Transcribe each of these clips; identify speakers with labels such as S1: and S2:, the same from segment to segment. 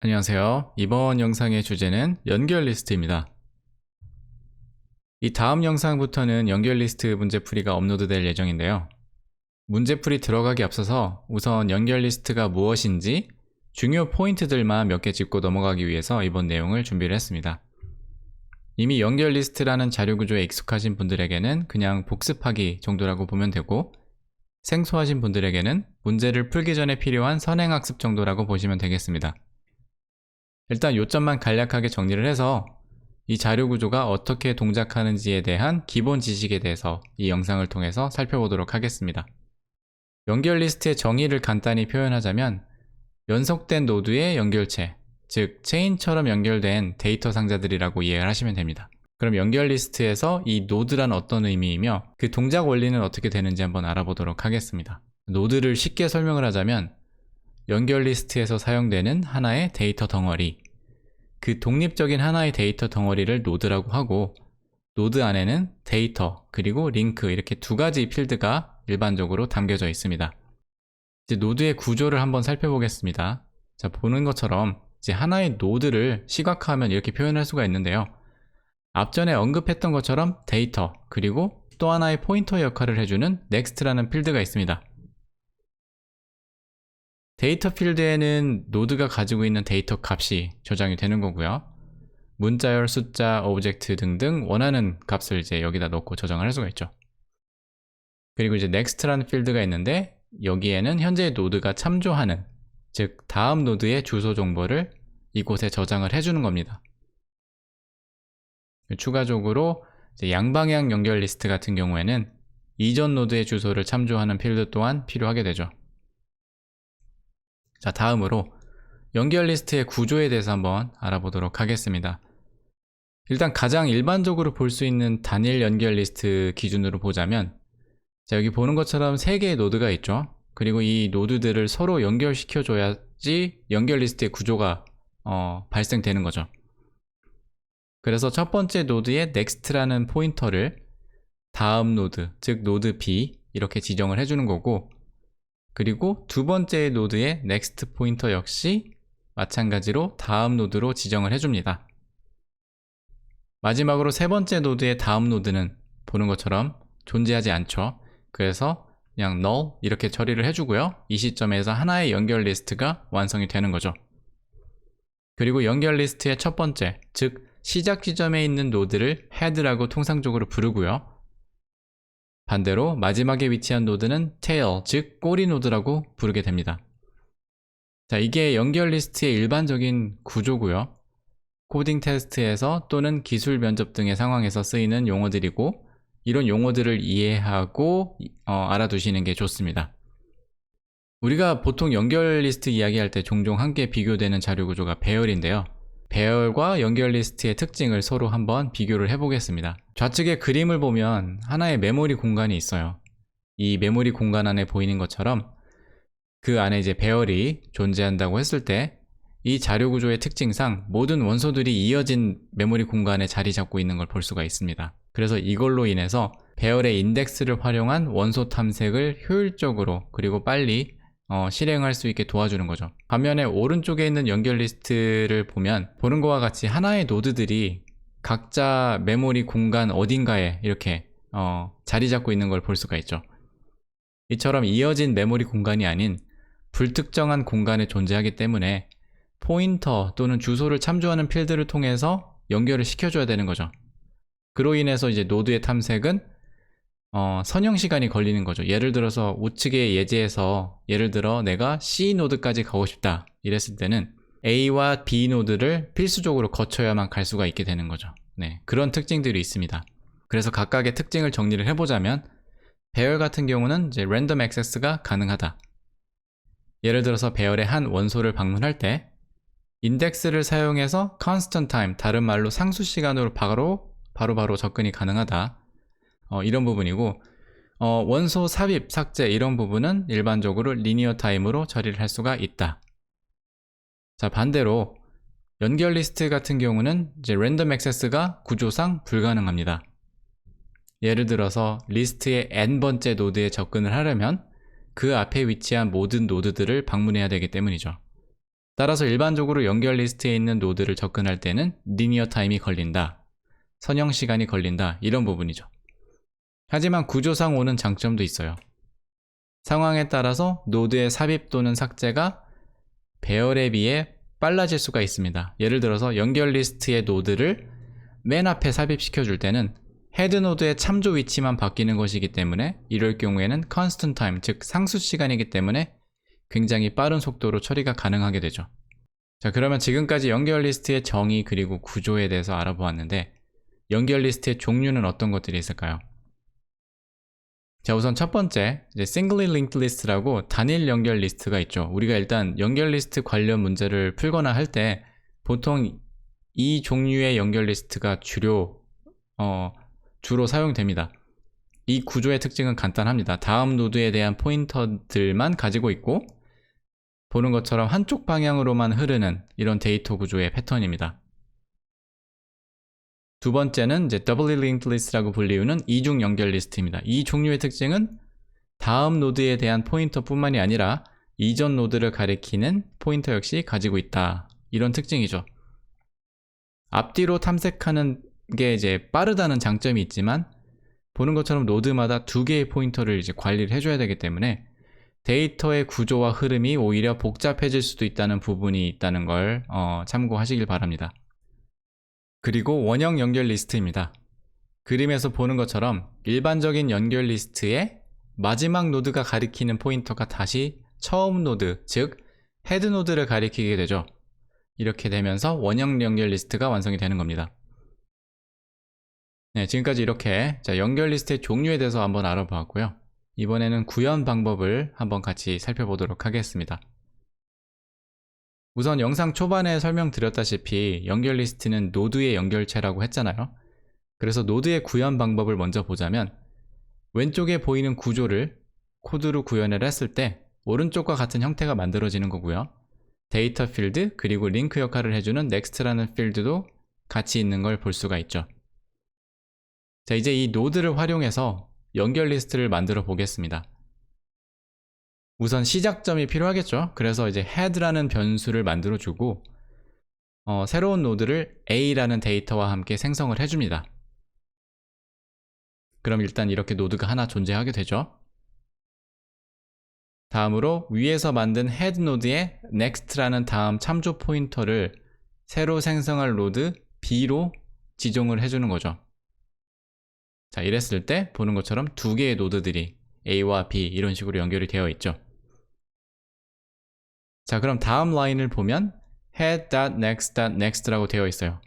S1: 안녕하세요. 이번 영상의 주제는 연결 리스트입니다. 이 다음 영상부터는 연결 리스트 문제풀이가 업로드될 예정인데요. 문제풀이 들어가기 앞서서 우선 연결 리스트가 무엇인지 중요 포인트들만 몇 개 짚고 넘어가기 위해서 이번 내용을 준비를 했습니다. 이미 연결 리스트라는 자료 구조에 익숙하신 분들에게는 그냥 복습하기 정도라고 보면 되고, 생소하신 분들에게는 문제를 풀기 전에 필요한 선행학습 정도라고 보시면 되겠습니다. 일단 요점만 간략하게 정리를 해서 이 자료 구조가 어떻게 동작하는지에 대한 기본 지식에 대해서 이 영상을 통해서 살펴보도록 하겠습니다. 연결 리스트의 정의를 간단히 표현하자면 연속된 노드의 연결체, 즉 체인처럼 연결된 데이터 상자들이라고 이해를 하시면 됩니다. 그럼 연결 리스트에서 이 노드란 어떤 의미이며 그 동작 원리는 어떻게 되는지 한번 알아보도록 하겠습니다. 노드를 쉽게 설명을 하자면 연결 리스트에서 사용되는 하나의 데이터 덩어리, 그 독립적인 하나의 데이터 덩어리를 노드라고 하고, 노드 안에는 데이터 그리고 링크 이렇게 두 가지 필드가 일반적으로 담겨져 있습니다. 이제 노드의 구조를 한번 살펴보겠습니다. 자, 보는 것처럼 이제 하나의 노드를 시각화하면 이렇게 표현할 수가 있는데요. 앞전에 언급했던 것처럼 데이터 그리고 또 하나의 포인터 역할을 해주는 next라는 필드가 있습니다. 데이터 필드에는 노드가 가지고 있는 데이터 값이 저장이 되는 거고요. 문자열, 숫자, 오브젝트 등등 원하는 값을 이제 여기다 넣고 저장을 할 수가 있죠. 그리고 이제 next라는 필드가 있는데 여기에는 현재 노드가 참조하는, 즉 다음 노드의 주소 정보를 이곳에 저장을 해주는 겁니다. 추가적으로 이제 양방향 연결 리스트 같은 경우에는 이전 노드의 주소를 참조하는 필드 또한 필요하게 되죠. 자, 다음으로 연결 리스트의 구조에 대해서 한번 알아보도록 하겠습니다. 일단 가장 일반적으로 볼 수 있는 단일 연결 리스트 기준으로 보자면, 자, 여기 보는 것처럼 3개의 노드가 있죠. 그리고 이 노드들을 서로 연결시켜줘야지 연결 리스트의 구조가 발생되는 거죠. 그래서 첫 번째 노드의 next라는 포인터를 다음 노드, 즉 노드 B 이렇게 지정을 해주는 거고, 그리고 두 번째 노드의 next 포인터 역시 마찬가지로 다음 노드로 지정을 해줍니다. 마지막으로 세 번째 노드의 다음 노드는 보는 것처럼 존재하지 않죠. 그래서 그냥 null 이렇게 처리를 해주고요. 이 시점에서 하나의 연결 리스트가 완성이 되는 거죠. 그리고 연결 리스트의 첫 번째, 즉 시작 지점에 있는 노드를 head라고 통상적으로 부르고요. 반대로 마지막에 위치한 노드는 tail, 즉 꼬리 노드라고 부르게 됩니다. 자, 이게 연결 리스트의 일반적인 구조고요. 코딩 테스트에서 또는 기술 면접 등의 상황에서 쓰이는 용어들이고, 이런 용어들을 이해하고 알아두시는 게 좋습니다. 우리가 보통 연결 리스트 이야기할 때 종종 함께 비교되는 자료 구조가 배열인데요. 배열과 연결 리스트의 특징을 서로 한번 비교를 해보겠습니다. 좌측에 그림을 보면 하나의 메모리 공간이 있어요. 이 메모리 공간 안에 보이는 것처럼 그 안에 이제 배열이 존재한다고 했을 때 이 자료 구조의 특징상 모든 원소들이 이어진 메모리 공간에 자리 잡고 있는 걸 볼 수가 있습니다. 그래서 이걸로 인해서 배열의 인덱스를 활용한 원소 탐색을 효율적으로 그리고 빨리 실행할 수 있게 도와주는 거죠. 반면에 오른쪽에 있는 연결 리스트를 보면 보는 것과 같이 하나의 노드들이 각자 메모리 공간 어딘가에 이렇게 자리 잡고 있는 걸 볼 수가 있죠. 이처럼 이어진 메모리 공간이 아닌 불특정한 공간에 존재하기 때문에 포인터 또는 주소를 참조하는 필드를 통해서 연결을 시켜줘야 되는 거죠. 그로 인해서 이제 노드의 탐색은 선형 시간이 걸리는 거죠. 예를 들어서 우측에 예제에서 예를 들어 내가 C 노드까지 가고 싶다 이랬을 때는 A와 B 노드를 필수적으로 거쳐야만 갈 수가 있게 되는 거죠. 네, 그런 특징들이 있습니다. 그래서 각각의 특징을 정리를 해보자면, 배열 같은 경우는 이제 랜덤 액세스가 가능하다. 예를 들어서 배열의 한 원소를 방문할 때 인덱스를 사용해서 constant time, 다른 말로 상수 시간으로 바로 접근이 가능하다. 이런 부분이고, 원소 삽입, 삭제 이런 부분은 일반적으로 리니어 타임으로 처리를 할 수가 있다. 자, 반대로 연결 리스트 같은 경우는 이제 랜덤 액세스가 구조상 불가능합니다. 예를 들어서 리스트의 n번째 노드에 접근을 하려면 그 앞에 위치한 모든 노드들을 방문해야 되기 때문이죠. 따라서 일반적으로 연결 리스트에 있는 노드를 접근할 때는 리니어 타임이 걸린다, 선형 시간이 걸린다, 이런 부분이죠. 하지만 구조상 오는 장점도 있어요. 상황에 따라서 노드의 삽입 또는 삭제가 배열에 비해 빨라질 수가 있습니다. 예를 들어서 연결 리스트의 노드를 맨 앞에 삽입시켜 줄 때는 헤드 노드의 참조 위치만 바뀌는 것이기 때문에 이럴 경우에는 constant time, 즉 상수 시간이기 때문에 굉장히 빠른 속도로 처리가 가능하게 되죠. 자, 그러면 지금까지 연결 리스트의 정의 그리고 구조에 대해서 알아보았는데 연결 리스트의 종류는 어떤 것들이 있을까요? 자, 우선 첫 번째, 이제 singly linked list라고 단일 연결 리스트가 있죠. 우리가 일단 연결 리스트 관련 문제를 풀거나 할 때 보통 이 종류의 연결 리스트가 주로 사용됩니다. 이 구조의 특징은 간단합니다. 다음 노드에 대한 포인터들만 가지고 있고 보는 것처럼 한쪽 방향으로만 흐르는 이런 데이터 구조의 패턴입니다. 두 번째는 이제 doubly linked list라고 불리우는 이중 연결 리스트입니다. 이 종류의 특징은 다음 노드에 대한 포인터뿐만이 아니라 이전 노드를 가리키는 포인터 역시 가지고 있다, 이런 특징이죠. 앞뒤로 탐색하는 게 이제 빠르다는 장점이 있지만 보는 것처럼 노드마다 두 개의 포인터를 이제 관리를 해줘야 되기 때문에 데이터의 구조와 흐름이 오히려 복잡해질 수도 있다는 부분이 있다는 걸 참고하시길 바랍니다. 그리고 원형 연결 리스트입니다. 그림에서 보는 것처럼 일반적인 연결 리스트의 마지막 노드가 가리키는 포인터가 다시 처음 노드, 즉 헤드 노드를 가리키게 되죠. 이렇게 되면서 원형 연결 리스트가 완성이 되는 겁니다. 네, 지금까지 이렇게 연결 리스트의 종류에 대해서 한번 알아보았고요. 이번에는 구현 방법을 한번 같이 살펴보도록 하겠습니다. 우선 영상 초반에 설명드렸다시피 연결 리스트는 노드의 연결체라고 했잖아요. 그래서 노드의 구현 방법을 먼저 보자면 왼쪽에 보이는 구조를 코드로 구현을 했을 때 오른쪽과 같은 형태가 만들어지는 거고요. 데이터 필드 그리고 링크 역할을 해주는 next라는 필드도 같이 있는 걸 볼 수가 있죠. 자, 이제 이 노드를 활용해서 연결 리스트를 만들어 보겠습니다. 우선 시작점이 필요하겠죠. 그래서 이제 head라는 변수를 만들어 주고 새로운 노드를 a라는 데이터와 함께 생성을 해줍니다. 그럼 일단 이렇게 노드가 하나 존재하게 되죠. 다음으로 위에서 만든 head 노드에 next라는 다음 참조 포인터를 새로 생성할 노드 b로 지정을 해주는 거죠. 자, 이랬을 때 보는 것처럼 두 개의 노드들이 a와 b 이런 식으로 연결이 되어 있죠. 자, 그럼 다음 라인을 보면 head.next.next라고 되어 있어요.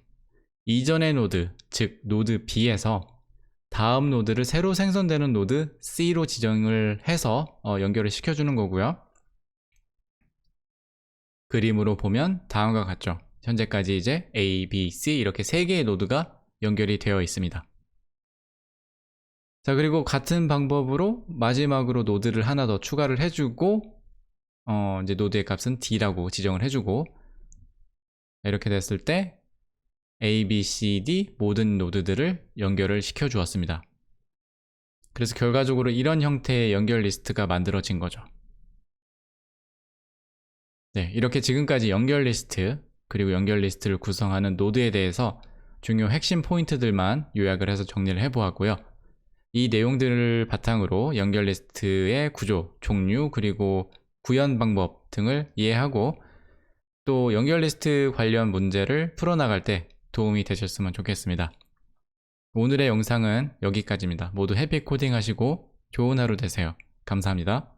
S1: 이전의 노드, 즉 노드 b에서 다음 노드를 새로 생성되는 노드 c로 지정을 해서 연결을 시켜주는 거고요. 그림으로 보면 다음과 같죠. 현재까지 이제 a, b, c 이렇게 세 개의 노드가 연결이 되어 있습니다. 자, 그리고 같은 방법으로 마지막으로 노드를 하나 더 추가를 해주고 이제 노드의 값은 d라고 지정을 해주고 이렇게 됐을 때 A, B, C, D 모든 노드들을 연결을 시켜 주었습니다. 그래서 결과적으로 이런 형태의 연결 리스트가 만들어진 거죠. 네, 이렇게 지금까지 연결 리스트 그리고 연결 리스트를 구성하는 노드에 대해서 중요 핵심 포인트들만 요약을 해서 정리를 해보았고요. 이 내용들을 바탕으로 연결 리스트의 구조, 종류, 그리고 구현 방법 등을 이해하고 또 연결 리스트 관련 문제를 풀어나갈 때 도움이 되셨으면 좋겠습니다. 오늘의 영상은 여기까지입니다. 모두 해피 코딩 하시고 좋은 하루 되세요. 감사합니다.